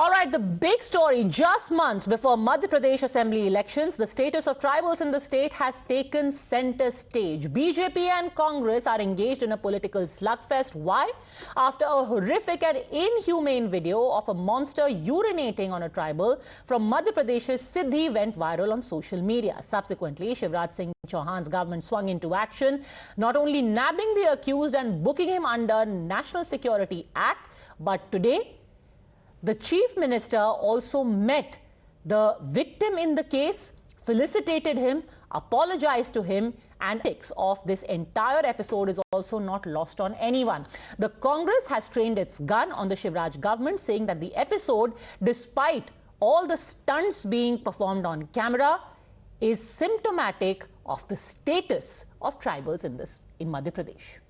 All right, the big story. Just months before Madhya Pradesh Assembly elections, the status of tribals in the state has taken center stage. BJP and Congress are engaged in a political slugfest. Why? After a horrific and inhumane video of a monster urinating on a tribal from Madhya Pradesh's Siddhi went viral on social media. Subsequently, Shivraj Singh Chauhan's government swung into action, not only nabbing the accused and booking him under National Security Act, but today, the Chief Minister also met the victim in the case, felicitated him, apologized to him, and pics of this entire episode is also not lost on anyone. The Congress has trained its gun on the Shivraj government, saying that the episode, despite all the stunts being performed on camera, is symptomatic of the status of tribals in Madhya Pradesh.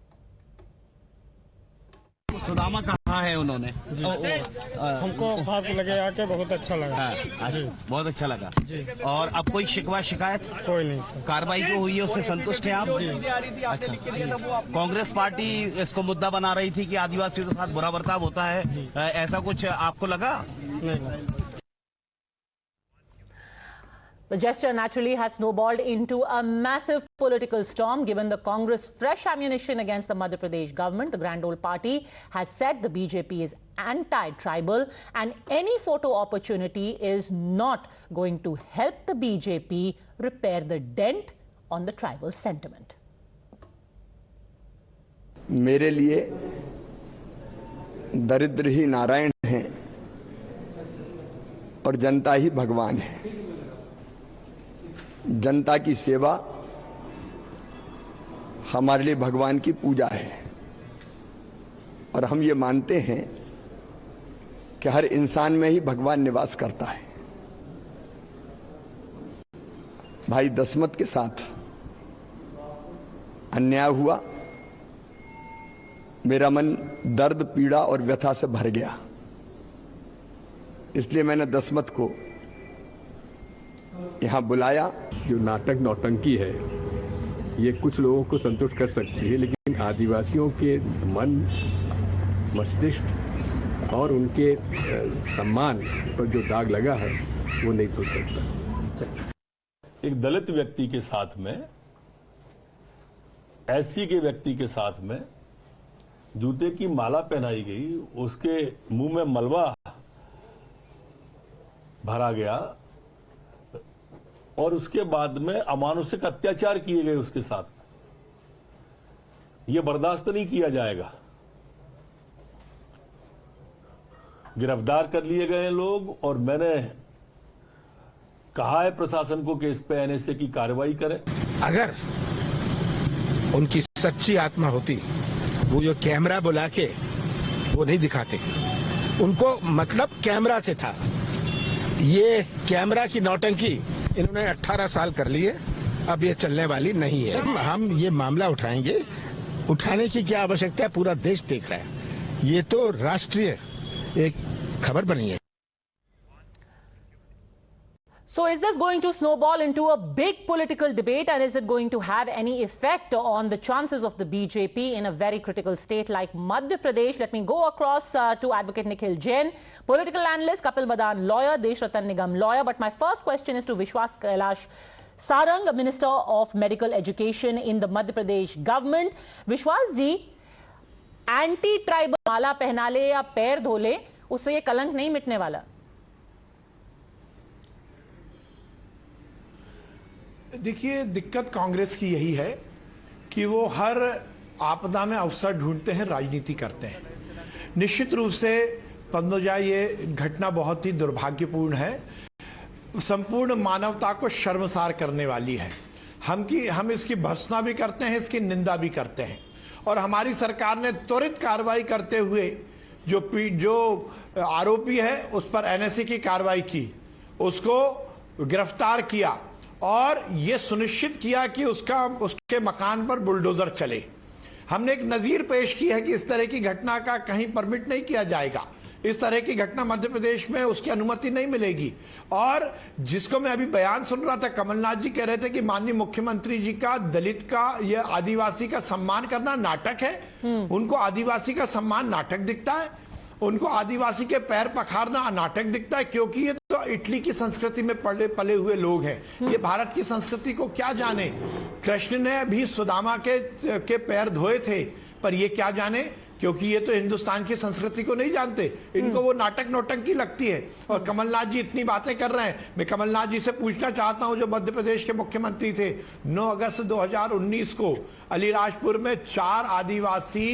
Sudama कहाँ है उन्होंने हमको साहब को लगे आके बहुत अच्छा लगा। बहुत अच्छा लगा और अब कोई शिकवा शिकायत कोई नहीं सर। कार्रवाई जो हुई है उससे संतुष्ट हैं आप? अच्छा, कांग्रेस पार्टी इसको मुद्दा बना रही थी कि आदिवासियों के साथ बुरा बर्ताव होता है, ऐसा कुछ आपको लगा? नहीं। The gesture naturally has snowballed into a massive political storm given the Congress' fresh ammunition against the Madhya Pradesh government. The Grand Old Party has said the BJP is anti-tribal and any photo opportunity is not going to help the BJP repair the dent on the tribal sentiment. मेरे लिए दरिद्र ही नारायण हैं और जनता ही भगवान है। जनता की सेवा हमारे लिए भगवान की पूजा है और हम ये मानते हैं कि हर इंसान में ही भगवान निवास करता है। भाई दशमत के साथ अन्याय हुआ, मेरा मन दर्द, पीड़ा और व्यथा से भर गया। इसलिए मैंने दशमत को यहाँ बुलाया। जो नाटक नौटंकी है ये कुछ लोगों को संतुष्ट कर सकती है, लेकिन आदिवासियों के मन, मस्तिष्क और उनके सम्मान पर जो दाग लगा है वो नहीं धुल सकता। एक दलित व्यक्ति के साथ में, एससी के व्यक्ति के साथ में जूते की माला पहनाई गई, उसके मुंह में मलबा भरा गया और उसके बाद में अमानुषिक अत्याचार किए गए उसके साथ। यह बर्दाश्त नहीं किया जाएगा। गिरफ्तार कर लिए गए लोग और मैंने कहा है प्रशासन को कि इस पे एनएसए की कार्रवाई करें। अगर उनकी सच्ची आत्मा होती, वो जो कैमरा बुला के वो नहीं दिखाते, उनको मतलब कैमरा से था। ये कैमरा की नौटंकी इन्होंने 18 साल कर लिए, अब ये चलने वाली नहीं है। हम ये मामला उठाएंगे, उठाने की क्या आवश्यकता है, पूरा देश देख रहा है। ये तो राष्ट्रीय एक खबर बनी है। So is this going to snowball into a big political debate, and is it going to have any effect on the chances of the BJP in a very critical state like Madhya Pradesh? Let me go across to Advocate Nikhil Jain, political analyst, Kapil Madan, lawyer, Desh Ratan Nigam, lawyer. But my first question is to Vishwas Kailash Sarang, Minister of Medical Education in the Madhya Pradesh government. Vishwas ji, anti-tribal माला पहना ले या पैर धो ले, उससे ये कलंक नहीं मिटने वाला। देखिए, दिक्कत कांग्रेस की यही है कि वो हर आपदा में अवसर ढूंढते हैं, राजनीति करते हैं। निश्चित रूप से पद्मजा, ये घटना बहुत ही दुर्भाग्यपूर्ण है, संपूर्ण मानवता को शर्मसार करने वाली है। हम इसकी भर्त्सना भी करते हैं, इसकी निंदा भी करते हैं और हमारी सरकार ने त्वरित कार्रवाई करते हुए जो आरोपी है उस पर एनएसए की कार्रवाई की, उसको गिरफ्तार किया और ये सुनिश्चित किया कि उसके मकान पर बुलडोजर चले। हमने एक नजीर पेश की है कि इस तरह की घटना का कहीं परमिट नहीं किया जाएगा। इस तरह की घटना मध्य प्रदेश में उसकी अनुमति नहीं मिलेगी। और जिसको मैं अभी बयान सुन रहा था, कमलनाथ जी कह रहे थे कि माननीय मुख्यमंत्री जी का दलित का या आदिवासी का सम्मान करना नाटक है। उनको आदिवासी का सम्मान नाटक दिखता है उनको आदिवासी के पैर पखारना नाटक दिखता है, क्योंकि ये तो इटली की संस्कृति में पले हुए लोग हैं। ये भारत की संस्कृति को क्या जाने। कृष्ण ने भी सुदामा के पैर धोए थे, पर ये क्या जाने, क्योंकि ये तो हिंदुस्तान की संस्कृति को नहीं जानते। इनको वो नाटक नौटंकी लगती है। और कमलनाथ जी इतनी बातें कर रहे हैं। मैं कमलनाथ जी से पूछना चाहता हूं, जो मध्य प्रदेश के मुख्यमंत्री थे, 9 अगस्त 2019 को अलीराजपुर में 4 आदिवासी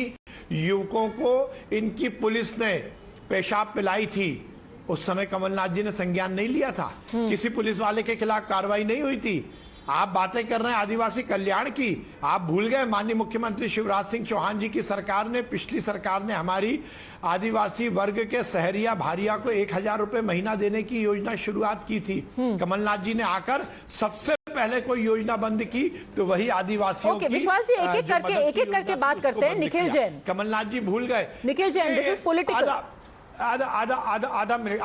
युवकों को इनकी पुलिस ने पेशाब पिलाई थी। उस समय कमलनाथ जी ने संज्ञान नहीं लिया था, किसी पुलिस वाले के खिलाफ कार्रवाई नहीं हुई थी। आप बातें कर रहे हैं आदिवासी कल्याण की, आप भूल गए माननीय मुख्यमंत्री शिवराज सिंह चौहान जी की सरकार ने, पिछली सरकार ने हमारी आदिवासी वर्ग के सहरिया भारिया को 1000 रुपए महीना देने की योजना शुरुआत की थी। कमलनाथ जी ने आकर सबसे पहले कोई योजना बंद की तो वही आदिवासियों की। विश्वास जी, एक एक करके बात करते हैं। निखिल जैन, कमलनाथ जी भूल गए। Nikhil Jain, this is political. आधा मिनट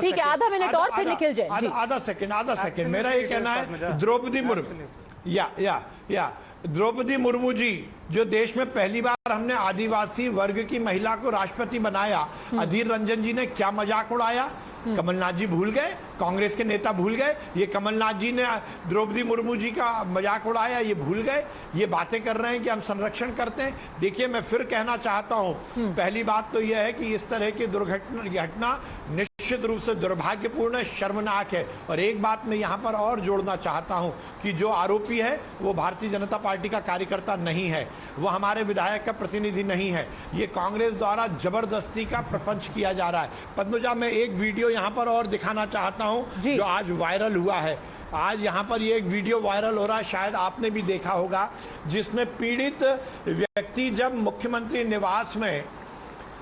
ठीक है, आधा मिनट और फिर निखिल जैन जी। आधा सेकंड मेरा ये कहना है, द्रौपदी मुर्मू या द्रौपदी मुर्मू जी, जो देश में पहली बार हमने आदिवासी वर्ग की महिला को राष्ट्रपति बनाया, अधीर रंजन जी ने क्या मजाक उड़ाया। कमलनाथ जी भूल गए, कांग्रेस के नेता भूल गए, ये कमलनाथ जी ने द्रौपदी मुर्मू जी का मजाक उड़ाया, ये भूल गए। ये बातें कर रहे हैं कि हम संरक्षण करते हैं। देखिए, मैं फिर कहना चाहता हूं, पहली बात तो यह है कि इस तरह की घटना निश्चित रूप से दुर्भाग्यपूर्ण, शर्मनाक है। और एक बात मैं यहां पर और जोड़ना चाहता हूं कि जो आरोपी है वो भारतीय जनता पार्टी का कार्यकर्ता नहीं है, वो हमारे विधायक का प्रतिनिधि नहीं है। ये कांग्रेस द्वारा जबरदस्ती का प्रपंच किया जा रहा है। पद्मजा, मैं एक वीडियो यहां पर और दिखाना चाहता हूं जो आज वायरल हुआ है। आज यहां पर ये एक वीडियो वायरल हो रहा है, शायद आपने भी देखा होगा, जिसमें पीड़ित व्यक्ति जब मुख्यमंत्री निवास में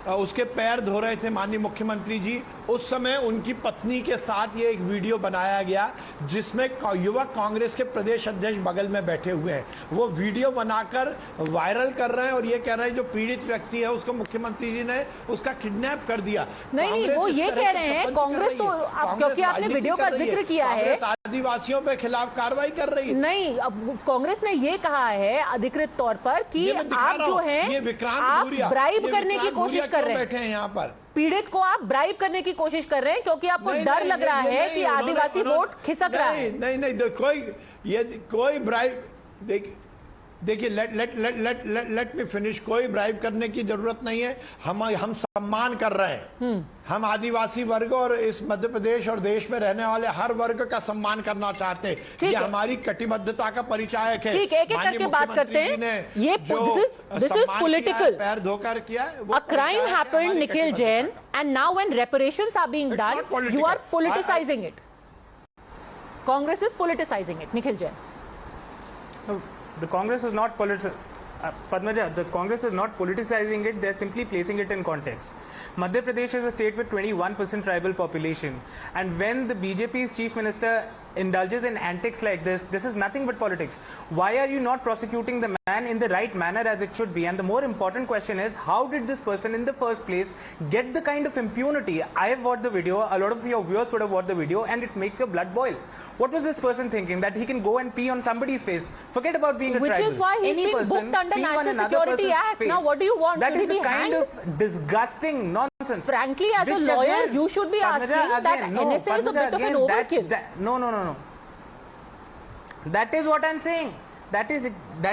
उसके पैर धो रहे थे माननीय मुख्यमंत्री जी, उस समय उनकी पत्नी के साथ ये एक वीडियो बनाया गया, जिसमें युवक कांग्रेस के प्रदेश अध्यक्ष बगल में बैठे हुए हैं। वो वीडियो बनाकर वायरल कर रहे हैं और ये कह रहे हैं जो पीड़ित व्यक्ति है उसको मुख्यमंत्री जी ने उसका किडनैप कर दिया। नहीं, वो ये कह रहे हैं कांग्रेस तो, क्योंकि आपने वीडियो का जिक्र किया है, आदिवासियों पे खिलाफ कार्रवाई कर रही है। नहीं, अब कांग्रेस ने ये कहा है अधिकृत तौर पर कि आप जो हैं आप ब्राइब करने की कोशिश कर रहे हैं, बैठे हैं यहाँ पर, पीड़ित को आप ब्राइब करने की कोशिश कर रहे हैं क्योंकि आपको डर लग रहा है कि आदिवासी वोट खिसक रहा है। नहीं, कोई ब्राइब, देखिए लेट मी फिनिश। कोई ब्राइब करने की जरूरत नहीं है। हम सम्मान कर रहे हैं। हम आदिवासी वर्ग और इस मध्य प्रदेश और देश में रहने वाले हर वर्ग का सम्मान करना चाहते हैं। ये हमारी कटिबद्धता का परिचायक है। ठीक है, एक एक करके बात करते हैं। ये दिस इज पॉलिटिकल, पैर धोकर किया। A crime happened, Nikhil Jain, and now when reparations are being done, you are politicizing it. Congress is politicizing it. Nikhil Jain. The Congress is not Padmaja, the Congress is not politicizing it, they're simply placing it in context. Madhya Pradesh is a state with 21% tribal population, and when the BJP's chief minister indulges in antics like this is nothing but politics. Why are you not prosecuting the man in the right manner as it should be? And the more important question is, how did this person in the first place get the kind of impunity? I have watched the video, a lot of your viewers would have watched the video, and it makes your blood boil. What was this person thinking? That he can go and pee on somebody's face? Forget about being a Which tribal. is why he's Any been person booked under pee on National another Security person's Act. face. Now what do you want? That Should is he a be kind hanged? of disgusting nonsense. Frankly, as a Which lawyer, again, you should be Padmaja, asking that again, no, NSA is a Padmaja, bit of an again, overkill. No. That is what I'm saying. That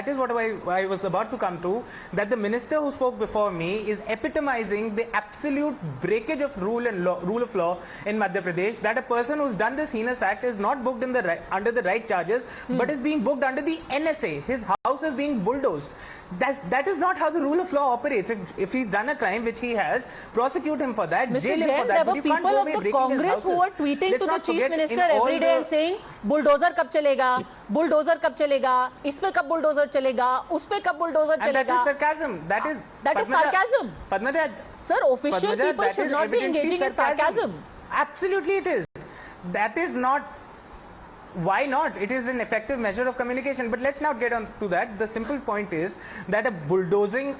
is what I was about to come to, that the minister who spoke before me is epitomizing the absolute breakage of rule of law in Madhya Pradesh, that a person who's done this heinous act is not booked under the right charges, but is being booked under the NSA. His house is being bulldozed. That is not how the rule of law operates. If he's done a crime, which he has, prosecute him for that, Mr. jail him Jain, for that. there were But you can't people go of away the breaking his Congress who houses. were tweeting Let's to the not chief forget, in minister all every day the- and saying, bulldozer कब चलेगा, bulldozer कब चलेगा, इस पे कब bulldozer चलेगा, उस पे कब बुलडोजर And that चलेगा. is sarcasm. That is Padmaja, sarcasm. Padmaja, Sir, official Padmaja, people that should is not be evidently engaging in sarcasm. Absolutely it is. That is not. Why not? It is an effective measure of communication. But let's not get on to that. The simple point is that a bulldozing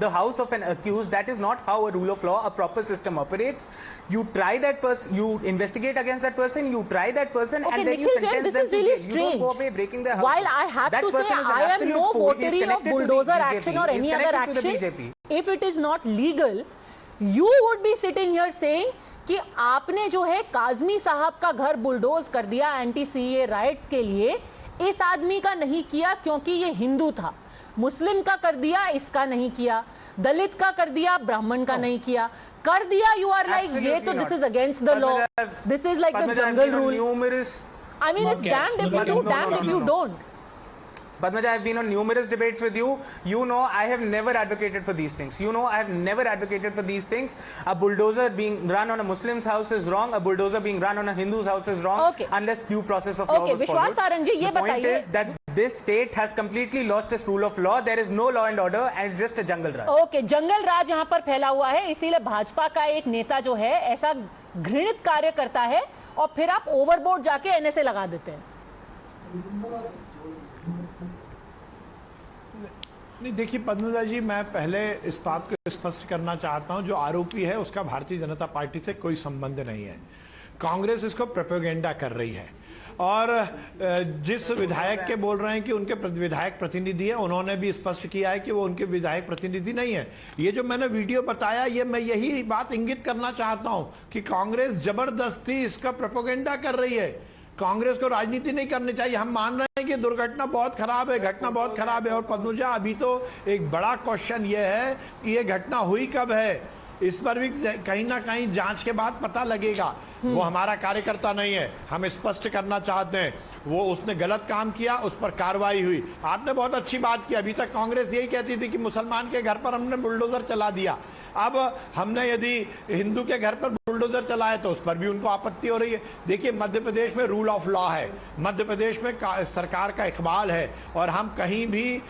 the house of an accused, that is not how a rule of law, a proper system operates. You try that person, you investigate against that person, you try that person, Okay, and then Nikhil you Jain, sentence this them is to really jail. You don't go strange. away breaking their houses. While I have that to say, person is an I am absolute no fool. He is votary of connected to the bulldozer BJP. action or He is any other connected to the action. BJP. If it is not legal, you would be sitting here saying कि आपने जो है काजमी साहब का घर bulldoze कर दिया anti CA rights के लिए, इस आदमी का नहीं किया क्योंकि ये हिंदू था, मुस्लिम का कर दिया, इसका नहीं किया, दलित का कर दिया, ब्राह्मण का नहीं किया, कर दिया, यू आर लाइक ये तो this is against the law, this is like the jungle rule. I mean, it's damned if you do, damned if you don't. Padmaja, I've been on numerous debates with you. You know, I have never advocated for these things. You know, I have never advocated for these things. A bulldozer being run on a Muslim's house is wrong. A bulldozer being run on a Hindu's house is wrong. Okay. Unless due process of law Okay, was Vishwas followed. Sarang ji, ye The point bataiye. is that this state has completely lost its rule of law. There is no law and order, and it's just a jungle raj. Okay, जंगल राज यहाँ पर फैला हुआ है, इसीलिए भाजपा का एक नेता जो है ऐसा घृणित कार्य करता है और फिर आप ओवरबोर्ड जाके एनएसए लगा देते हैं. नहीं, देखिए पद्मजा जी, मैं पहले इस बात को स्पष्ट करना चाहता हूं, जो आरोपी है उसका भारतीय जनता पार्टी से कोई संबंध नहीं है. कांग्रेस इसको प्रोपेगेंडा कर रही है और जिस विधायक के बोल रहे हैं कि उनके विधायक प्रतिनिधि है, उन्होंने भी स्पष्ट किया है कि वो उनके विधायक प्रतिनिधि नहीं है. ये जो मैंने वीडियो बताया, ये मैं यही बात इंगित करना चाहता हूं कि कांग्रेस जबरदस्ती इसका प्रोपेगेंडा कर रही है. कांग्रेस को राजनीति नहीं करनी चाहिए. हम मान रहे हैं कि दुर्घटना बहुत खराब है, घटना बहुत खराब है, और पद्मजा अभी तो एक बड़ा क्वेश्चन ये है कि ये घटना हुई कब है, इस पर भी कहीं ना कहीं जांच के बाद पता लगेगा. वो हमारा कार्यकर्ता नहीं है, हम स्पष्ट करना चाहते हैं. वो उसने गलत काम किया, उस पर कार्रवाई हुई. आपने बहुत अच्छी बात की. अभी तक कांग्रेस यही कहती थी कि मुसलमान के घर पर हमने बुलडोजर चला दिया. अब हमने यदि हिंदू के घर पर बुलडोजर चलाए तो उस पर भी उनको आपत्ति हो रही है. देखिए, मध्य प्रदेश में रूल ऑफ लॉ है, मध्य प्रदेश में सरकार का इकबाल है, और हम कहीं भी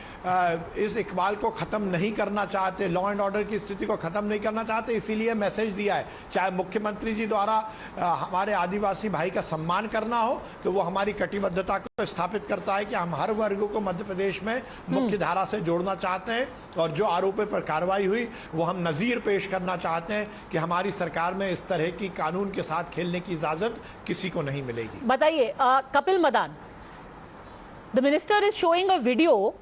इस इकबाल को खत्म नहीं करना चाहते, लॉ एंड ऑर्डर की स्थिति को खत्म नहीं करना चाहते. इसीलिए मैसेज दिया है. चाहे मुख्यमंत्री जी द्वारा हमारे आदिवासी भाई का सम्मान करना हो, तो वो हमारी कटिबद्धता को स्थापित करता है कि हम हर वर्ग को मध्य प्रदेश में मुख्य धारा से जोड़ना चाहते हैं, और जो आरोपों पर कार्रवाई हुई वो हम नजीर पेश करना चाहते हैं कि हमारी सरकार में इस तरह की कानून के साथ खेलने की इजाजत किसी को नहीं मिलेगी. बताइए Kapil Madan, the minister is showing a video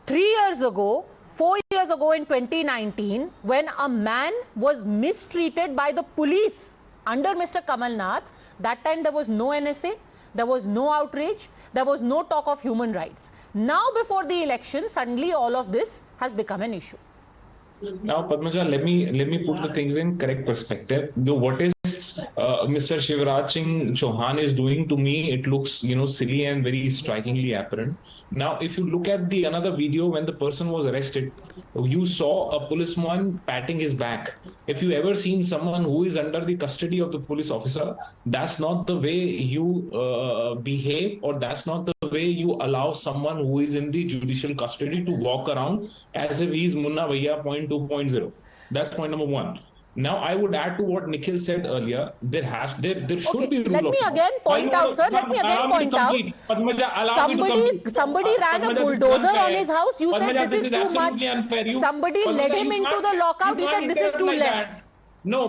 3 years ago, 4 years ago in 2019, when a man was mistreated by the police under Mr. Kamal Nath. That time there was no NSA, there was no outrage, there was no talk of human rights. Now before the election, suddenly all of this has become an issue. Now, Padmaja, let me put the things in correct perspective. What is Mr. Shivraj Singh Chauhan is doing, to me, it looks, silly and very strikingly apparent. Now, if you look at the another video when the person was arrested, you saw a policeman patting his back. If you ever seen someone who is under the custody of the police officer, that's not the way you behave, or that's not the way you allow someone who is in the judicial custody to walk around as if he is Munna Bhaiya 0.2.0. That's point number one. Now, I would add to what Nikhil said earlier. There should be rule let of me law. again point out, sir. Let me again point out. Padmaja, allow me to complete. Somebody ran a Padmaja, bulldozer this is on his house. You Padmaja, said this is too much. absolutely unfair. Somebody Padmaja, led him you into can't- the lockout. He you said can't this is too interrupt like less. that. No,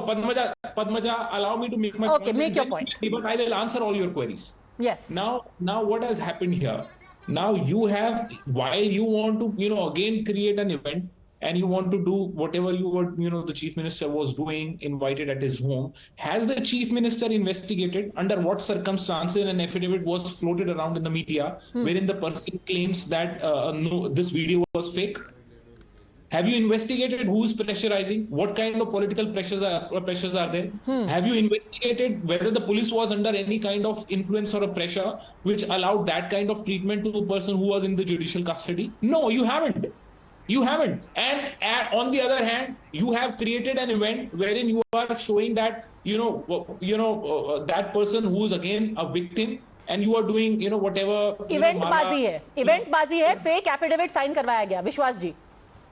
Padmaja, allow me to make my Okay, point. make your point. But I will answer all your queries. Yes. Now what has happened here? Now you have, while you want to, again create an event, and you want to do whatever you were, the chief minister was doing, invited at his home. Has the chief minister investigated under what circumstances an affidavit was floated around in the media, wherein the person claims that no, this video was fake? Have you investigated who is pressurizing? What kind of political pressures are there? Have you investigated whether the police was under any kind of influence or a pressure which allowed that kind of treatment to a person who was in the judicial custody? No, you haven't. You haven't. And on the other hand, you have created an event wherein you are showing that, that person who is again a victim, and you are doing, whatever. Event बाजी है, fake affidavit sign करवाया गया. विश्वास जी.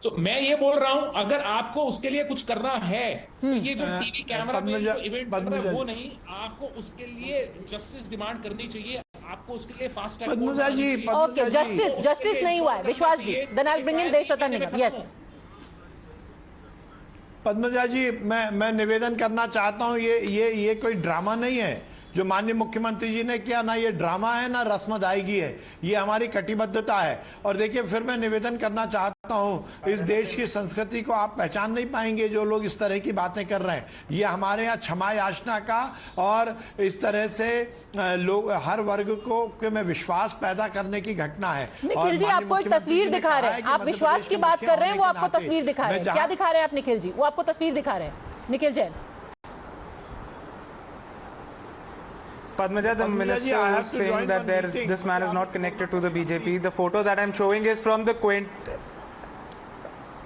तो मैं ये बोल रहा हूं, अगर आपको उसके लिए कुछ करना है, तो ये जो टीवी कैमरा में जो इवेंट कर रहा है वो नहीं, आपको उसके लिए जस्टिस डिमांड करनी चाहिए. आपको उसके लिए fast track Padmaja ji, okay, justice नहीं हुआ है. Vishwas ji, then I will bring in Deshratan Nigam. Yes Padmaja ji, मैं निवेदन करना चाहता हूं, ये कोई ड्रामा नहीं है. जो माननीय मुख्यमंत्री जी ने किया, ना ये ड्रामा है ना रस्म अदायगी है, ये हमारी कटिबद्धता है। और देखिए फिर मैं निवेदन करना चाहता हूं, इस देश की संस्कृति को आप पहचान नहीं पाएंगे जो लोग इस तरह की बातें कर रहे हैं। ये हमारे यहाँ क्षमा याचना का और इस तरह से लोग हर वर्ग को में विश्वास पैदा करने की घटना है। निखिल जी आपको एक तस्वीर दिखा रहे हैं, आप विश्वास की बात कर रहे हैं, वो आपको तस्वीर दिखा रहे हैं। क्या दिखा रहे हैं आप निखिल जी? वो आपको तस्वीर दिखा रहे हैं Nikhil Jain. Padmaja, the minister was saying that this man is not connected to the BJP. The photo that I'm showing is from the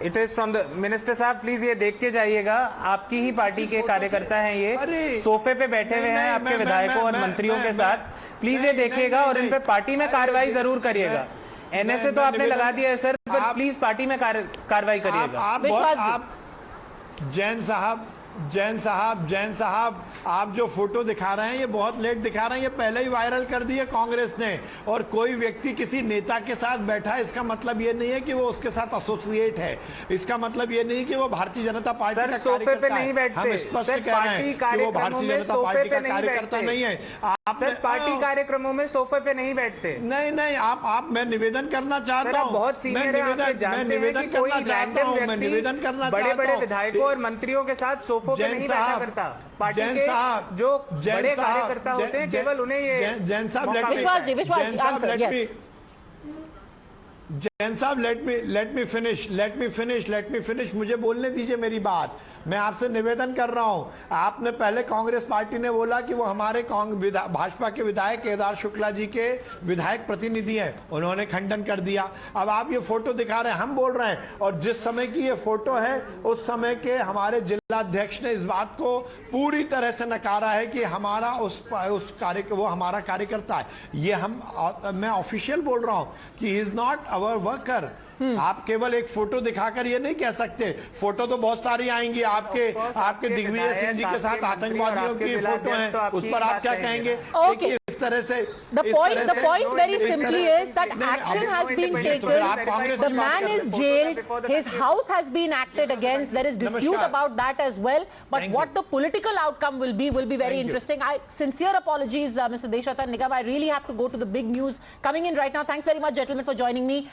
It is from the minister साहब, प्लीज ये देख के जाइएगा, आपकी ही पार्टी के कार्यकर्ता हैं, ये सोफे पे बैठे हुए हैं आपके विधायकों और मंत्रियों के साथ। प्लीज ये देखिएगा और इन पे पार्टी में कार्रवाई जरूर करिएगा। एनएसए तो आपने लगा दिया है सर, पर प्लीज पार्टी में कार्रवाई करिएगा। आप जैन साहब आप जो फोटो दिखा रहे हैं ये बहुत लेट दिखा रहे हैं, ये पहले ही वायरल कर दी है कांग्रेस ने। और कोई व्यक्ति किसी नेता के साथ बैठा है, इसका मतलब ये नहीं है कि वो उसके साथ एसोसिएट है, इसका मतलब ये नहीं कि वो भारतीय जनता पार्टी का सोफे पे नहीं बैठते, हम स्पष्ट कह रहे हैं कि वो भारतीय जनता पार्टी का कार्यकर्ता नहीं है। सर पार्टी कार्यक्रमों में सोफे पे नहीं बैठते। नहीं आप मैं निवेदन करना चाहता हूँ, बहुत सीनियर है, आप जानते हैं कि कोई रैंडम व्यक्ति बड़े विधायकों और मंत्रियों के साथ सोफों पे नहीं बैठा करता। पार्टी के जो बड़े कार्यकर्ता होते हैं केवल उन्हें ये जैन साहब लेट मी फिनिश, मुझे बोलने दीजिए मेरी बात। मैं आपसे निवेदन कर रहा हूं, आपने पहले कांग्रेस पार्टी ने बोला कि वो हमारे भाजपा के विधायक केदार शुक्ला जी के विधायक प्रतिनिधि हैं, उन्होंने खंडन कर दिया। अब आप ये फोटो दिखा रहे हैं, हम बोल रहे हैं, और जिस समय की ये फोटो है उस समय के हमारे जिलाध्यक्ष ने इस बात को पूरी तरह से नकारा है कि हमारा वो हमारा कार्यकर्ता है। ये मैं ऑफिशियल बोल रहा हूं कि he is not our worker. आप केवल एक फोटो दिखाकर ये नहीं कह सकते, फोटो तो बहुत सारी आएंगी आपके दिग्विजय सिंह जी के साथ आतंकवादियों की फोटो है, उस पर आप क्या कहेंगे? इस तरह से the point very simply is that action has been taken, the man is jailed, his house has been acted against, there is dispute about that as well, but what the political outcome will be very interesting. Sincere apologies Mr. Deshratan Nigam, I really have to go to the big news coming in right now. Thanks very much gentlemen for joining me.